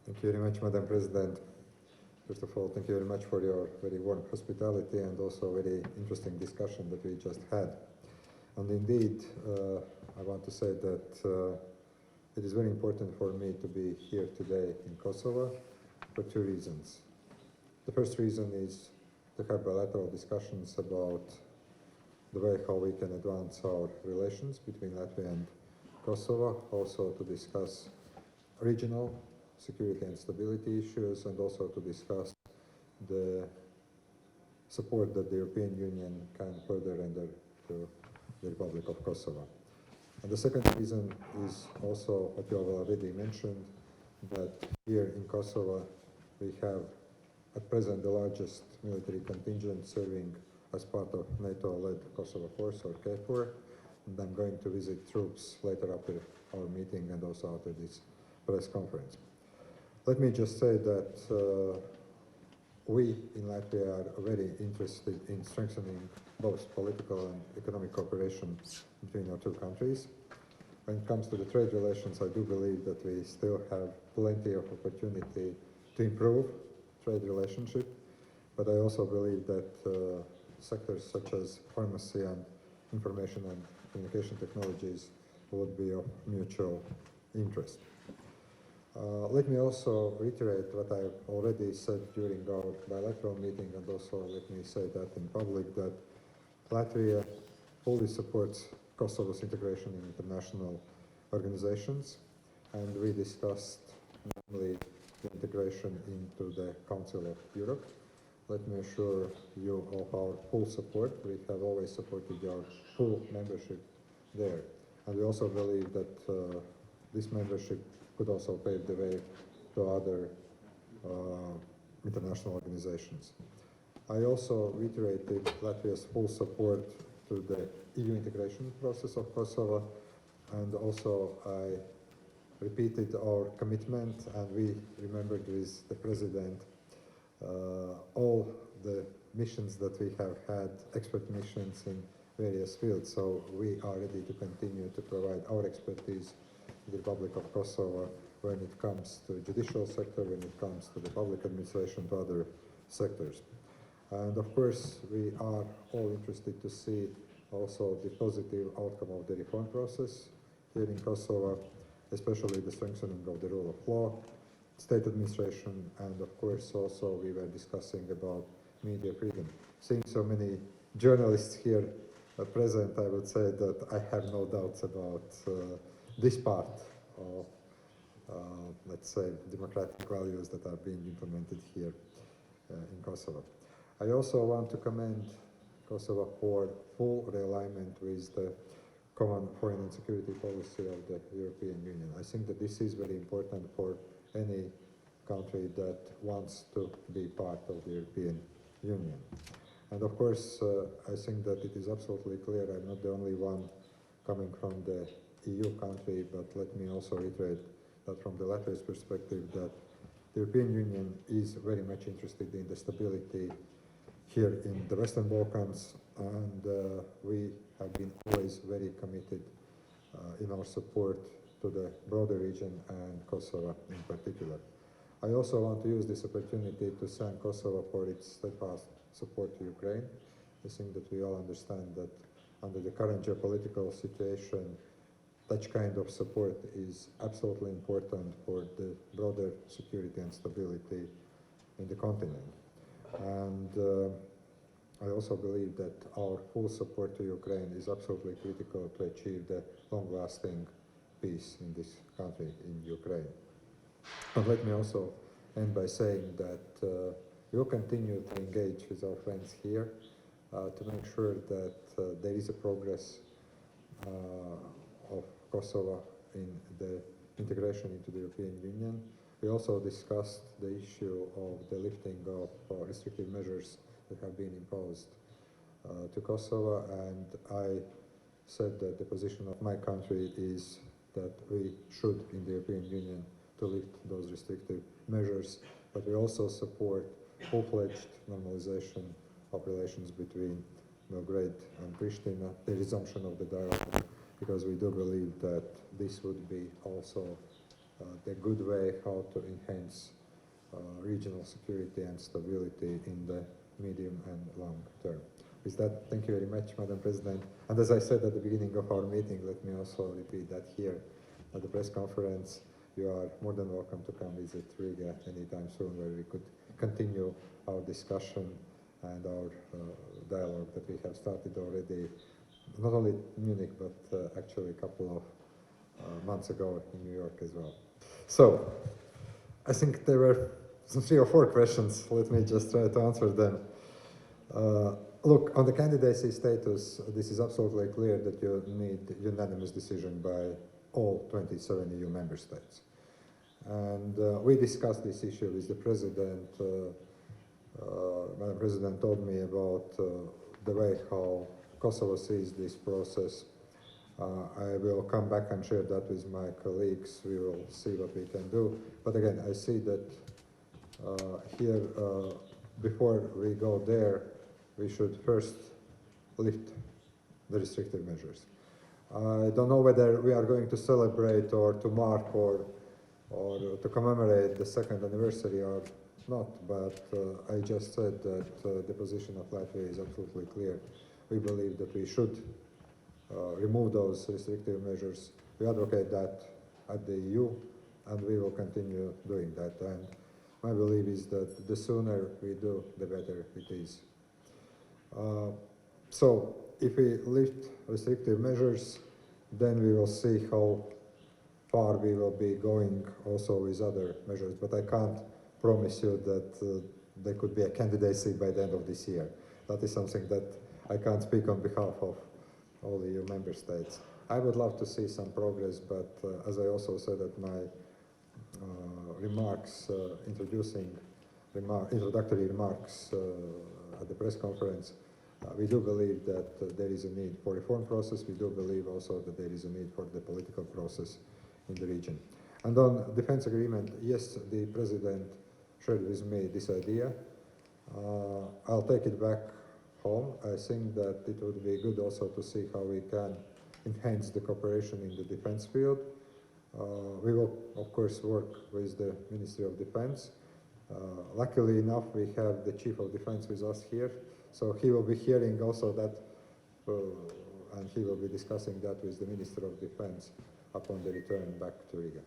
Thank you very much, Madam President. First of all, thank you very much for your very warm hospitality and also very interesting discussion that we just had. And indeed, I want to say that it is very important for me to be here today in Kosovo for two reasons. The first reason is to have bilateral discussions about the way how we can advance our relations between Latvia and Kosovo, also to discuss regional security and stability issues, and also to discuss the support that the European Union can further render to the Republic of Kosovo. And the second reason is also what you have already mentioned, that here in Kosovo we have at present the largest military contingent serving as part of NATO-led Kosovo Force, or KFOR, and I'm going to visit troops later after our meeting and also after this press conference. Let me just say that we in Latvia are very interested in strengthening both political and economic cooperation between our two countries. When it comes to the trade relations, I do believe that we still have plenty of opportunity to improve trade relationship, but I also believe that sectors such as pharmacy and information and communication technologies would be of mutual interest. Let me also reiterate what I've already said during our bilateral meeting, and also let me say that in public, that Latvia fully supports Kosovo's integration in international organizations, and we discussed namely the integration into the Council of Europe. Let me assure you of our full support. We have always supported your full membership there, and we also believe that this membership could also pave the way to other international organizations. I also reiterated Latvia's full support to the EU integration process of Kosovo, and also I repeated our commitment, and we remembered with the President all the missions that we have had, expert missions in various fields, so we are ready to continue to provide our expertise the Republic of Kosovo when it comes to the judicial sector, when it comes to the public administration, to other sectors. And of course, we are all interested to see also the positive outcome of the reform process here in Kosovo, especially the strengthening of the rule of law, state administration, and of course also we were discussing about media freedom. Seeing so many journalists here present, I would say that I have no doubts about this part of, let's say, democratic values that are being implemented here in Kosovo. I also want to commend Kosovo for full realignment with the common foreign and security policy of the European Union. I think that this is very important for any country that wants to be part of the European Union. And of course, I think that it is absolutely clear I'm not the only one coming from the EU country, but let me also reiterate that from the Latvia's perspective, that the European Union is very much interested in the stability here in the Western Balkans, and we have been always very committed in our support to the broader region and Kosovo in particular. I also want to use this opportunity to thank Kosovo for its steadfast support to Ukraine. I think that we all understand that under the current geopolitical situation, such kind of support is absolutely important for the broader security and stability in the continent. And I also believe that our full support to Ukraine is absolutely critical to achieve the long-lasting peace in this country, in Ukraine. And let me also end by saying that we will continue to engage with our friends here to make sure that there is a progress of Kosovo in the integration into the European Union. We also discussed the issue of the lifting of restrictive measures that have been imposed to Kosovo, and I said that the position of my country is that we should, in the European Union, to lift those restrictive measures, but we also support full-fledged normalization of relations between Belgrade and Pristina, the resumption of the dialogue, because we do believe that this would be also the good way how to enhance regional security and stability in the medium and long term. With that, thank you very much, Madam President. And as I said at the beginning of our meeting, let me also repeat that here at the press conference, you are more than welcome to come visit Riga anytime soon, where we could continue our discussion and our dialogue that we have started already, not only in Munich, but actually a couple of months ago in New York as well. So, I think there were some 3 or 4 questions. Let me just try to answer them. Look, on the candidacy status, this is absolutely clear that you need unanimous decision by all 27 EU member states. And we discussed this issue with the President. Madam President told me about the way how Kosovo sees this process. I will come back and share that with my colleagues. We will see what we can do. But again, I see that here, before we go there, we should first lift the restrictive measures. I don't know whether we are going to celebrate or to mark or to commemorate the 2nd anniversary or not, but I just said that the position of Latvia is absolutely clear. We believe that we should remove those restrictive measures. We advocate that at the EU, and we will continue doing that. And my belief is that the sooner we do, the better it is. So if we lift restrictive measures, then we will see how far we will be going also with other measures. But I can't promise you that there could be a candidacy by the end of this year. That is something that I can't speak on behalf of all the EU member states. I would love to see some progress, but as I also said at my remarks, introductory remarks at the press conference, we do believe that there is a need for reform process. We do believe also that there is a need for the political process in the region. And on defense agreement, yes, the President shared with me this idea. I'll take it back home. I think that it would be good also to see how we can enhance the cooperation in the defense field. We will, of course, work with the Ministry of Defense. Luckily enough, we have the Chief of Defense with us here, so he will be hearing also that, and he will be discussing that with the Minister of Defense upon the return back to Riga.